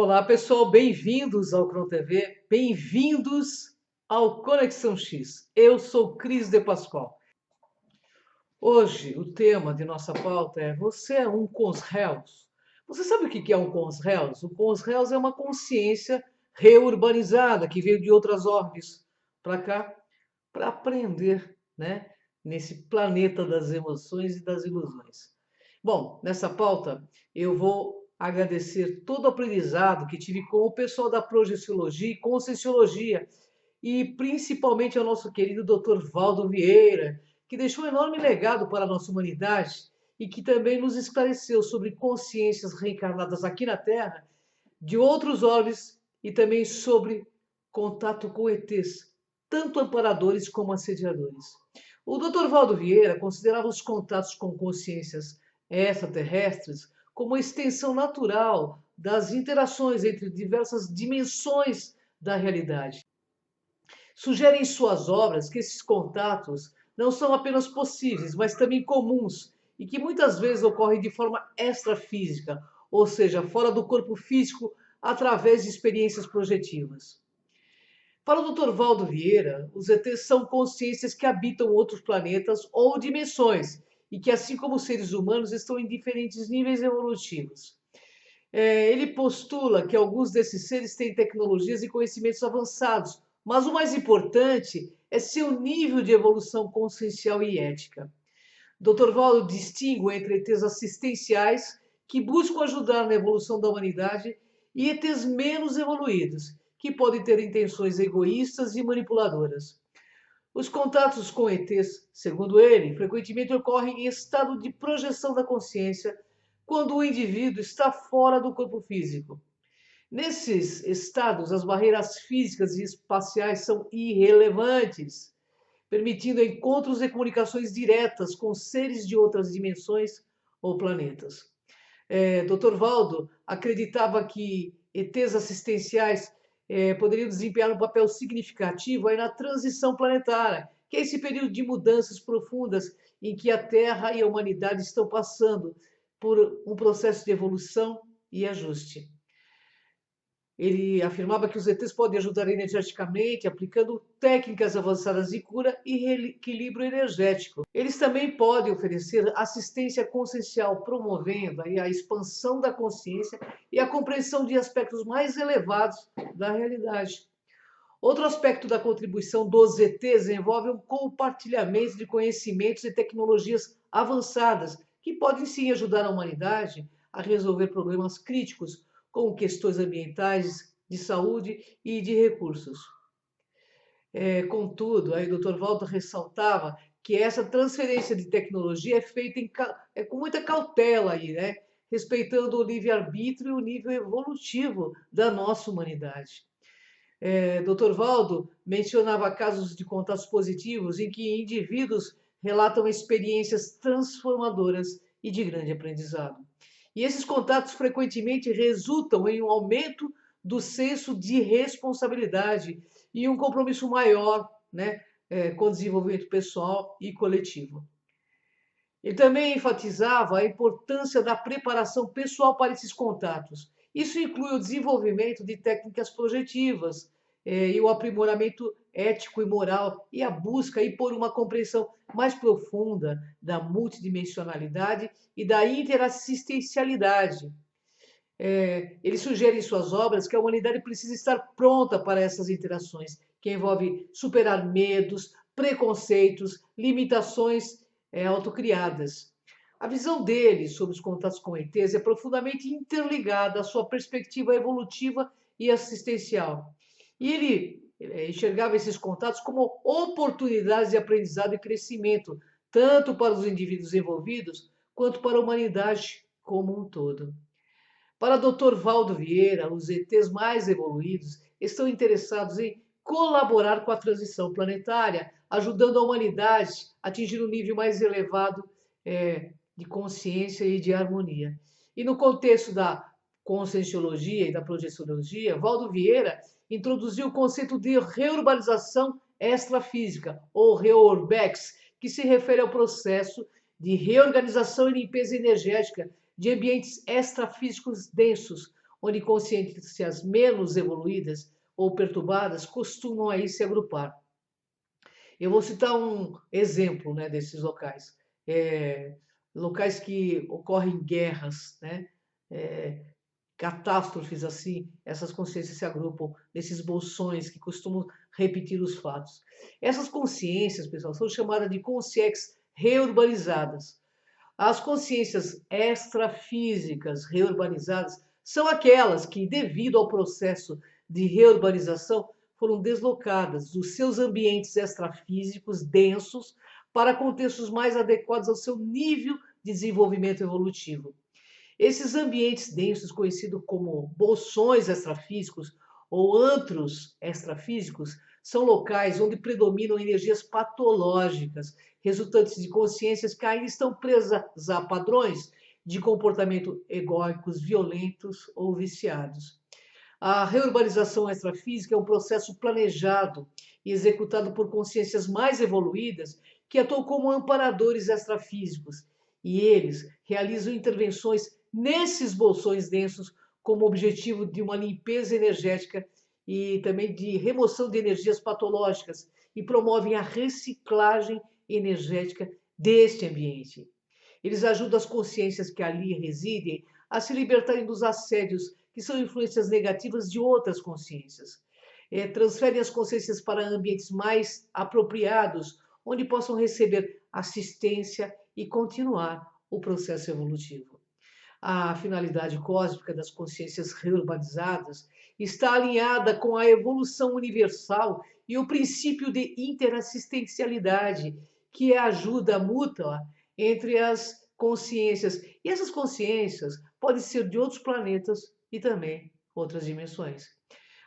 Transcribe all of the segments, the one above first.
Olá, pessoal, bem-vindos ao Cron TV, bem-vindos ao Conexão X. Eu sou Cris de Pascoal. Hoje, o tema de nossa pauta é: você é um com os réus? Você sabe o que é um com os réus? O com os réus é uma consciência reurbanizada que veio de outras orbes para cá para aprender, né, nesse planeta das emoções e das ilusões. Bom, nessa pauta eu vou agradecer todo o aprendizado que tive com o pessoal da Projeciologia e Conscienciologia, e principalmente ao nosso querido Dr. Valdo Vieira, que deixou um enorme legado para a nossa humanidade e que também nos esclareceu sobre consciências reencarnadas aqui na Terra, de outros orbes e também sobre contato com ETs, tanto amparadores como assediadores. O Dr. Valdo Vieira considerava os contatos com consciências extraterrestres como uma extensão natural das interações entre diversas dimensões da realidade. Sugere em suas obras que esses contatos não são apenas possíveis, mas também comuns, e que muitas vezes ocorrem de forma extrafísica, ou seja, fora do corpo físico, através de experiências projetivas. Para o Dr. Valdo Vieira, os ETs são consciências que habitam outros planetas ou dimensões, e que, assim como os seres humanos, estão em diferentes níveis evolutivos. Ele postula que alguns desses seres têm tecnologias e conhecimentos avançados, mas o mais importante é seu nível de evolução consciencial e ética. Dr. Valdo distingue entre ETs assistenciais, que buscam ajudar na evolução da humanidade, e ETs menos evoluídos, que podem ter intenções egoístas e manipuladoras. Os contatos com ETs, segundo ele, frequentemente ocorrem em estado de projeção da consciência, quando o indivíduo está fora do corpo físico. Nesses estados, as barreiras físicas e espaciais são irrelevantes, permitindo encontros e comunicações diretas com seres de outras dimensões ou planetas. Dr. Valdo acreditava que ETs assistenciais poderiam desempenhar um papel significativo aí na transição planetária, que é esse período de mudanças profundas em que a Terra e a humanidade estão passando por um processo de evolução e ajuste. Ele afirmava que os ETs podem ajudar energeticamente, aplicando técnicas avançadas de cura e reequilíbrio energético. Eles também podem oferecer assistência consciencial, promovendo aí a expansão da consciência e a compreensão de aspectos mais elevados da realidade. Outro aspecto da contribuição dos ETs envolve um compartilhamento de conhecimentos e tecnologias avançadas, que podem sim ajudar a humanidade a resolver problemas críticos, como questões ambientais, de saúde e de recursos. Contudo, aí o Dr. Walter ressaltava que essa transferência de tecnologia é feita com muita cautela aí, né? Respeitando o livre-arbítrio e o nível evolutivo da nossa humanidade. Dr. Valdo mencionava casos de contatos positivos em que indivíduos relatam experiências transformadoras e de grande aprendizado. E esses contatos frequentemente resultam em um aumento do senso de responsabilidade e um compromisso maior, né, com o desenvolvimento pessoal e coletivo. Ele também enfatizava a importância da preparação pessoal para esses contatos. Isso inclui o desenvolvimento de técnicas projetivas, e o aprimoramento ético e moral e a busca aí por uma compreensão mais profunda da multidimensionalidade e da interassistencialidade. Ele sugere em suas obras que a humanidade precisa estar pronta para essas interações, que envolve superar medos, preconceitos, limitações autocriadas. A visão dele sobre os contatos com ETs é profundamente interligada à sua perspectiva evolutiva e assistencial. E ele enxergava esses contatos como oportunidades de aprendizado e crescimento, tanto para os indivíduos envolvidos, quanto para a humanidade como um todo. Para Dr. Valdo Vieira, os ETs mais evoluídos estão interessados em colaborar com a transição planetária, ajudando a humanidade a atingir um nível mais elevado de consciência e de harmonia. E no contexto da conscienciologia e da projeciologia, Valdo Vieira introduziu o conceito de reurbanização extrafísica, ou reurbex, que se refere ao processo de reorganização e limpeza energética de ambientes extrafísicos densos, onde consciências menos evoluídas ou perturbadas costumam aí se agrupar. Eu vou citar um exemplo, né, desses locais. Locais que ocorrem guerras, né? É, catástrofes assim, essas consciências se agrupam nesses bolsões que costumam repetir os fatos. Essas consciências, pessoal, são chamadas de consciências reurbanizadas. As consciências extrafísicas reurbanizadas são aquelas que, devido ao processo de reurbanização, foram deslocadas dos seus ambientes extrafísicos densos para contextos mais adequados ao seu nível de desenvolvimento evolutivo. Esses ambientes densos, conhecidos como bolsões extrafísicos ou antros extrafísicos, são locais onde predominam energias patológicas, resultantes de consciências que ainda estão presas a padrões de comportamento egóicos, violentos ou viciados. A reurbanização extrafísica é um processo planejado e executado por consciências mais evoluídas que atuam como amparadores extrafísicos, e eles realizam intervenções nesses bolsões densos como objetivo de uma limpeza energética e também de remoção de energias patológicas e promovem a reciclagem energética deste ambiente. Eles ajudam as consciências que ali residem a se libertarem dos assédios que são influências negativas de outras consciências. Transferem as consciências para ambientes mais apropriados, onde possam receber assistência e continuar o processo evolutivo. A finalidade cósmica das consciências reurbanizadas está alinhada com a evolução universal e o princípio de interassistencialidade, que é a ajuda mútua entre as consciências. E essas consciências podem ser de outros planetas e também outras dimensões.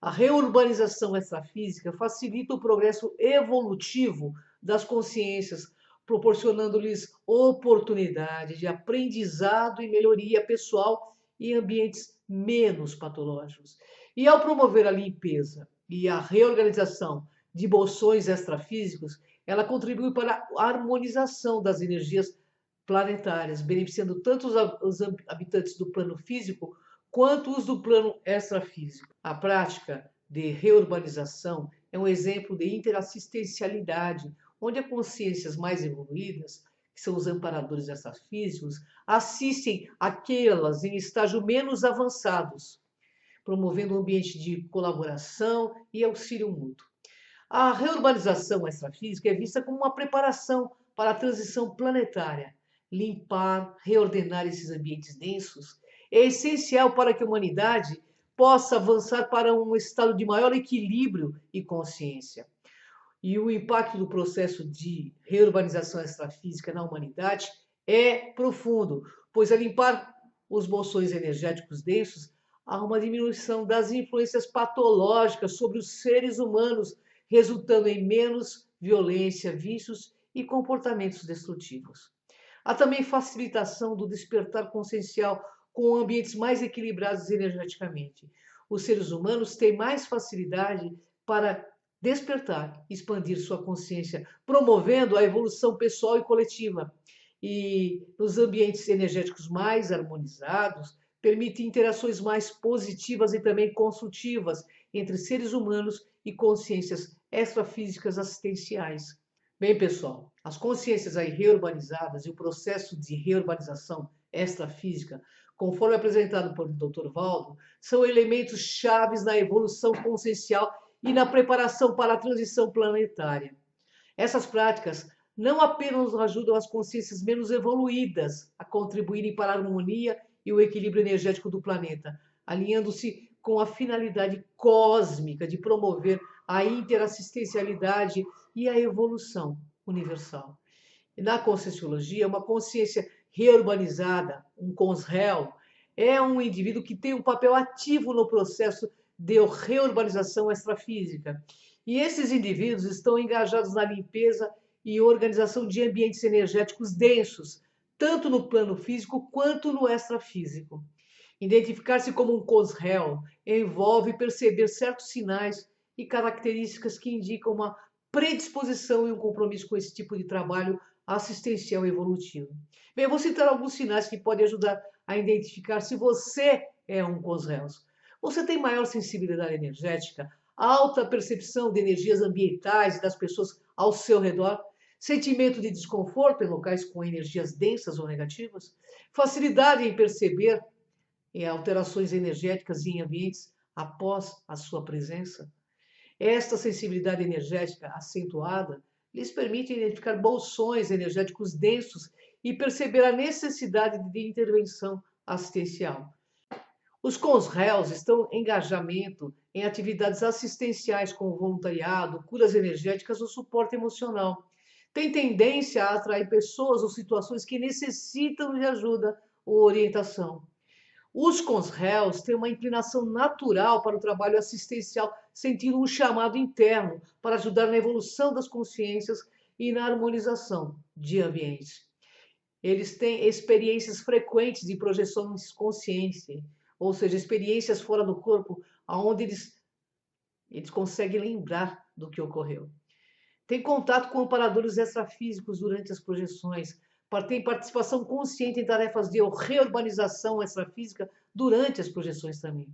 A reurbanização extrafísica facilita o progresso evolutivo das consciências, proporcionando-lhes oportunidade de aprendizado e melhoria pessoal em ambientes menos patológicos. E ao promover a limpeza e a reorganização de bolsões extrafísicos, ela contribui para a harmonização das energias planetárias, beneficiando tanto os habitantes do plano físico quanto os do plano extrafísico. A prática de reurbanização é um exemplo de interassistencialidade, onde as consciências mais evoluídas, que são os amparadores extrafísicos, assistem aquelas em estágio menos avançados, promovendo um ambiente de colaboração e auxílio mútuo. A reurbanização extrafísica é vista como uma preparação para a transição planetária. Limpar, reordenar esses ambientes densos é essencial para que a humanidade possa avançar para um estado de maior equilíbrio e consciência. E o impacto do processo de reurbanização extrafísica na humanidade é profundo, pois ao limpar os bolsões energéticos densos, há uma diminuição das influências patológicas sobre os seres humanos, resultando em menos violência, vícios e comportamentos destrutivos. Há também facilitação do despertar consciencial com ambientes mais equilibrados energeticamente. Os seres humanos têm mais facilidade para despertar, expandir sua consciência, promovendo a evolução pessoal e coletiva. E nos ambientes energéticos mais harmonizados, permite interações mais positivas e também construtivas entre seres humanos e consciências extrafísicas assistenciais. Bem, pessoal, as consciências aí reurbanizadas e o processo de reurbanização extrafísica, conforme apresentado por Dr. Valdo, são elementos chaves na evolução consciencial e na preparação para a transição planetária. Essas práticas não apenas ajudam as consciências menos evoluídas a contribuírem para a harmonia e o equilíbrio energético do planeta, alinhando-se com a finalidade cósmica de promover a interassistencialidade e a evolução universal. Na Conscienciologia, uma consciência reurbanizada, um consréu, é um indivíduo que tem um papel ativo no processo de reurbanização extrafísica. E esses indivíduos estão engajados na limpeza e organização de ambientes energéticos densos, tanto no plano físico quanto no extrafísico. Identificar-se como um consréu envolve perceber certos sinais e características que indicam uma predisposição e um compromisso com esse tipo de trabalho assistencial evolutivo. Bem, eu vou citar alguns sinais que podem ajudar a identificar se você é um cons-réus? Você tem maior sensibilidade energética, alta percepção de energias ambientais e das pessoas ao seu redor, sentimento de desconforto em locais com energias densas ou negativas, facilidade em perceber alterações energéticas em ambientes após a sua presença. Esta sensibilidade energética acentuada lhes permite identificar bolsões energéticos densos e perceber a necessidade de intervenção assistencial. Os cons-réus estão em engajamento em atividades assistenciais como voluntariado, curas energéticas ou suporte emocional. Tem tendência a atrair pessoas ou situações que necessitam de ajuda ou orientação. Os cons-réus têm uma inclinação natural para o trabalho assistencial, sentindo um chamado interno para ajudar na evolução das consciências e na harmonização de ambientes. Eles têm experiências frequentes de projeção de consciência, ou seja, experiências fora do corpo, onde eles conseguem lembrar do que ocorreu. Tem contato com amparadores extrafísicos durante as projeções, tem participação consciente em tarefas de reurbanização extrafísica durante as projeções também.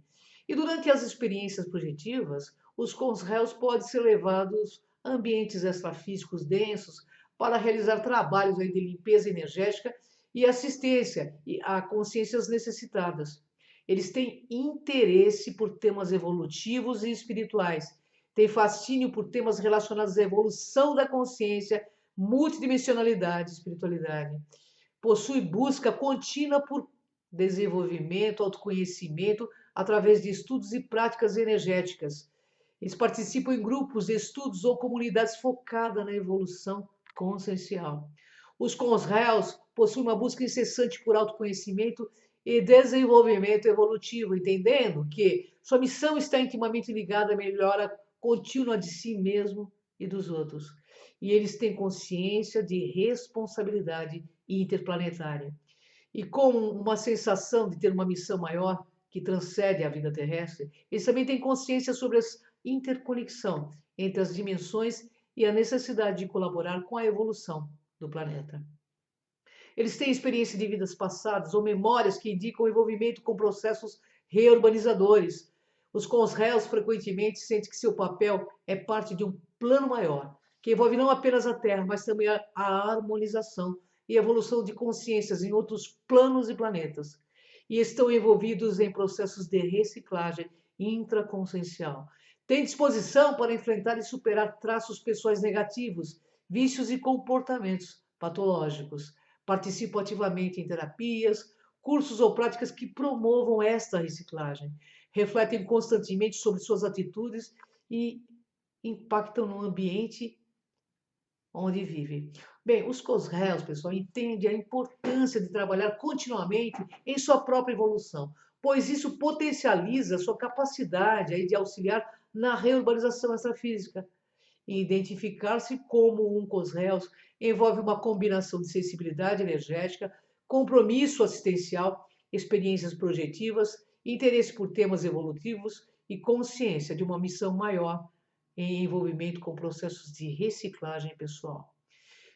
E durante as experiências projetivas, os cons-réus podem ser levados a ambientes extrafísicos densos para realizar trabalhos de limpeza energética e assistência a consciências necessitadas. Eles têm interesse por temas evolutivos e espirituais, têm fascínio por temas relacionados à evolução da consciência, multidimensionalidade, espiritualidade. Possui busca contínua por desenvolvimento, autoconhecimento, através de estudos e práticas energéticas. Eles participam em grupos de estudos ou comunidades focadas na evolução consciencial. Os cons-réus possuem uma busca incessante por autoconhecimento e desenvolvimento evolutivo, entendendo que sua missão está intimamente ligada à melhora contínua de si mesmo e dos outros. E eles têm consciência de responsabilidade interplanetária. E com uma sensação de ter uma missão maior que transcende a vida terrestre, eles também têm consciência sobre a interconexão entre as dimensões e a necessidade de colaborar com a evolução do planeta. Eles têm experiência de vidas passadas ou memórias que indicam envolvimento com processos reurbanizadores. Os cons-réus frequentemente sentem que seu papel é parte de um plano maior, que envolve não apenas a Terra, mas também a harmonização e evolução de consciências em outros planos e planetas. E estão envolvidos em processos de reciclagem intraconsciencial. Têm disposição para enfrentar e superar traços pessoais negativos, vícios e comportamentos patológicos. Participam ativamente em terapias, cursos ou práticas que promovam esta reciclagem. Refletem constantemente sobre suas atitudes e impactam no ambiente onde vivem. Bem, os cons-réus, pessoal, entendem a importância de trabalhar continuamente em sua própria evolução, pois isso potencializa sua capacidade de auxiliar na reurbanização extrafísica. E identificar-se como um cons-réus envolve uma combinação de sensibilidade energética, compromisso assistencial, experiências projetivas, interesse por temas evolutivos e consciência de uma missão maior em envolvimento com processos de reciclagem pessoal.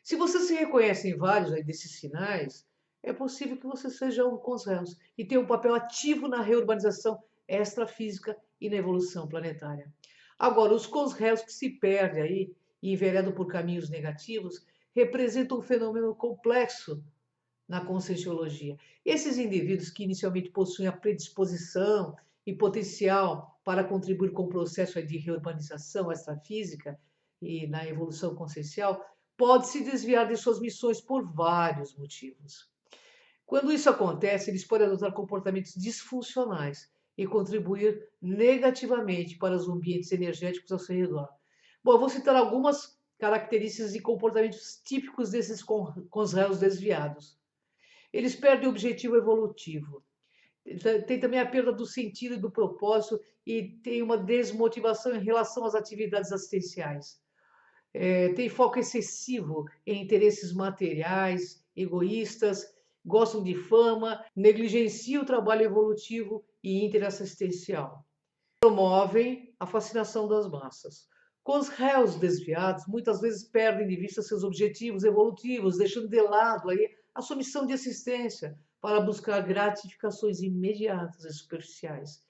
Se você se reconhece em vários desses sinais, é possível que você seja um cons-réus e tenha um papel ativo na reurbanização extrafísica e na evolução planetária. Agora, os cons-réus que se perdem aí e enveredam por caminhos negativos representam um fenômeno complexo na conscienciologia. Esses indivíduos que inicialmente possuem a predisposição e potencial para contribuir com o processo de reurbanização extrafísica e na evolução consciencial, pode se desviar de suas missões por vários motivos. Quando isso acontece, eles podem adotar comportamentos disfuncionais e contribuir negativamente para os ambientes energéticos ao seu redor. Bom, eu vou citar algumas características e comportamentos típicos desses cons-réus desviados. Eles perdem o objetivo evolutivo. Tem também a perda do sentido e do propósito e tem uma desmotivação em relação às atividades assistenciais. Tem foco excessivo em interesses materiais, egoístas, gostam de fama, negligenciam o trabalho evolutivo e interassistencial. Promovem a fascinação das massas. Com os réus desviados, muitas vezes perdem de vista seus objetivos evolutivos, deixando de lado aí a sua missão de assistência para buscar gratificações imediatas e superficiais.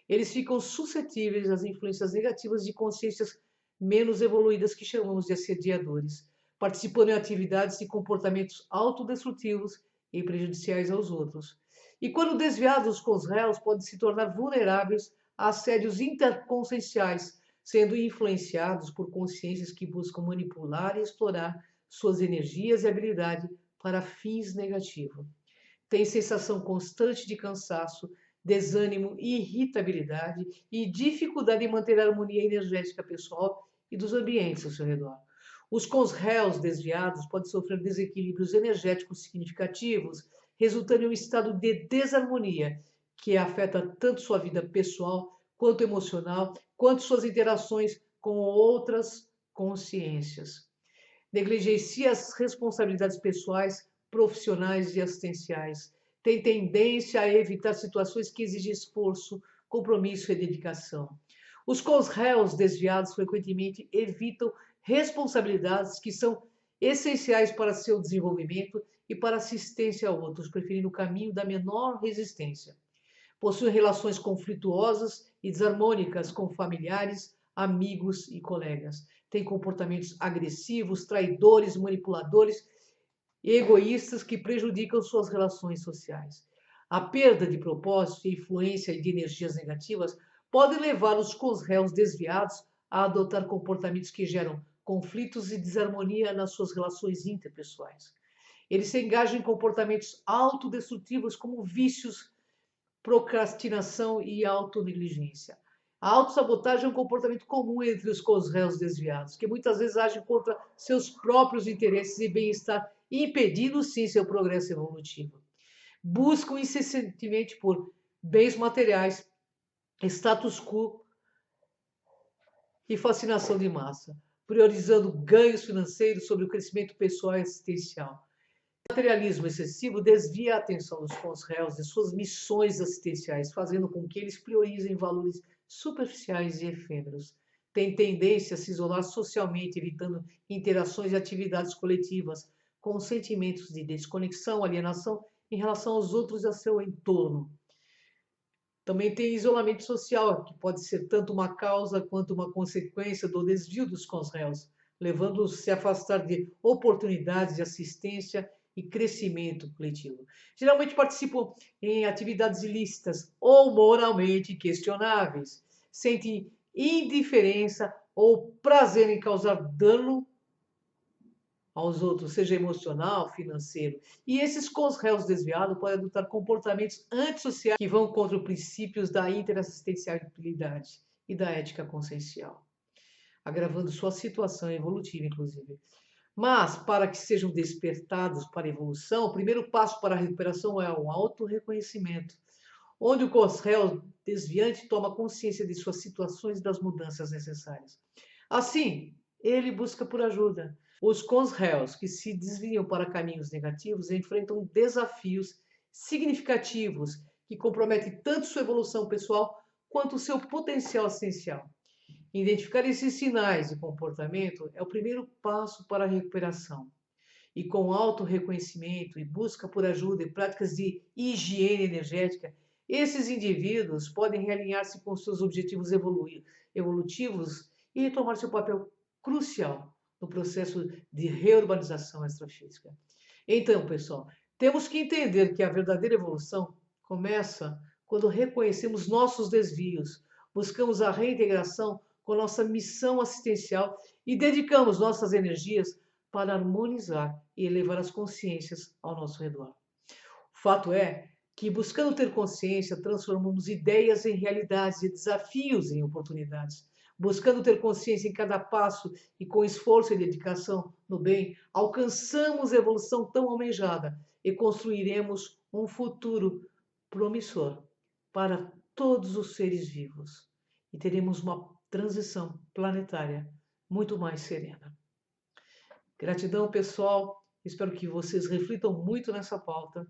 Eles ficam suscetíveis às influências negativas de consciências menos evoluídas que chamamos de assediadores, participando em atividades e comportamentos autodestrutivos e prejudiciais aos outros. E quando desviados com os réus, podem se tornar vulneráveis a assédios interconscienciais, sendo influenciados por consciências que buscam manipular e explorar suas energias e habilidade para fins negativos. Tem sensação constante de cansaço, desânimo, irritabilidade e dificuldade em manter a harmonia energética pessoal e dos ambientes ao seu redor. Os cons-réus desviados podem sofrer desequilíbrios energéticos significativos, resultando em um estado de desarmonia que afeta tanto sua vida pessoal quanto emocional, quanto suas interações com outras consciências. Negligencia as responsabilidades pessoais, profissionais e assistenciais. Tem tendência a evitar situações que exigem esforço, compromisso e dedicação. Os cons-réus desviados frequentemente evitam responsabilidades que são essenciais para seu desenvolvimento e para assistência a outros, preferindo o caminho da menor resistência. Possuem relações conflituosas e desarmônicas com familiares, amigos e colegas. Têm comportamentos agressivos, traidores, manipuladores e egoístas que prejudicam suas relações sociais. A perda de propósito e influência de energias negativas podem levar os cons-réus desviados a adotar comportamentos que geram conflitos e desarmonia nas suas relações interpessoais. Eles se engajam em comportamentos autodestrutivos como vícios, procrastinação e autonegligência. A autossabotagem é um comportamento comum entre os cons-réus desviados, que muitas vezes agem contra seus próprios interesses e bem-estar, impedindo sim seu progresso evolutivo. Buscam incessantemente por bens materiais, status quo e fascinação de massa, priorizando ganhos financeiros sobre o crescimento pessoal e assistencial. O materialismo excessivo desvia a atenção dos cons-réus de suas missões assistenciais, fazendo com que eles priorizem valores superficiais e efêmeros. Tem tendência a se isolar socialmente, evitando interações e atividades coletivas, com sentimentos de desconexão, alienação em relação aos outros e ao seu entorno. Também tem isolamento social, que pode ser tanto uma causa quanto uma consequência do desvio dos cons-réus, levando-os a se afastar de oportunidades de assistência e crescimento coletivo. Geralmente participam em atividades ilícitas ou moralmente questionáveis, sentem indiferença ou prazer em causar dano aos outros, seja emocional, financeiro. E esses cons-réus desviados podem adotar comportamentos antissociais que vão contra os princípios da interassistencialidade e da ética consciencial, agravando sua situação evolutiva, inclusive. Mas, para que sejam despertados para a evolução, o primeiro passo para a recuperação é o autorreconhecimento, onde o cons-réu desviante toma consciência de suas situações e das mudanças necessárias. Assim, ele busca por ajuda. Os cons-réus que se desviam para caminhos negativos enfrentam desafios significativos que comprometem tanto sua evolução pessoal quanto o seu potencial essencial. Identificar esses sinais de comportamento é o primeiro passo para a recuperação. E com auto-reconhecimento e busca por ajuda e práticas de higiene energética, esses indivíduos podem realinhar-se com seus objetivos evolutivos e retomar seu papel crucial no processo de reurbanização extrafísica. Então, pessoal, temos que entender que a verdadeira evolução começa quando reconhecemos nossos desvios, buscamos a reintegração com nossa missão assistencial e dedicamos nossas energias para harmonizar e elevar as consciências ao nosso redor. O fato é que, buscando ter consciência, transformamos ideias em realidades e desafios em oportunidades. Buscando ter consciência em cada passo e com esforço e dedicação no bem, alcançamos a evolução tão almejada e construiremos um futuro promissor para todos os seres vivos. E teremos uma transição planetária muito mais serena. Gratidão, pessoal. Espero que vocês reflitam muito nessa pauta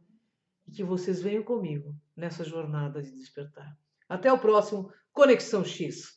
e que vocês venham comigo nessa jornada de despertar. Até o próximo Conexão X.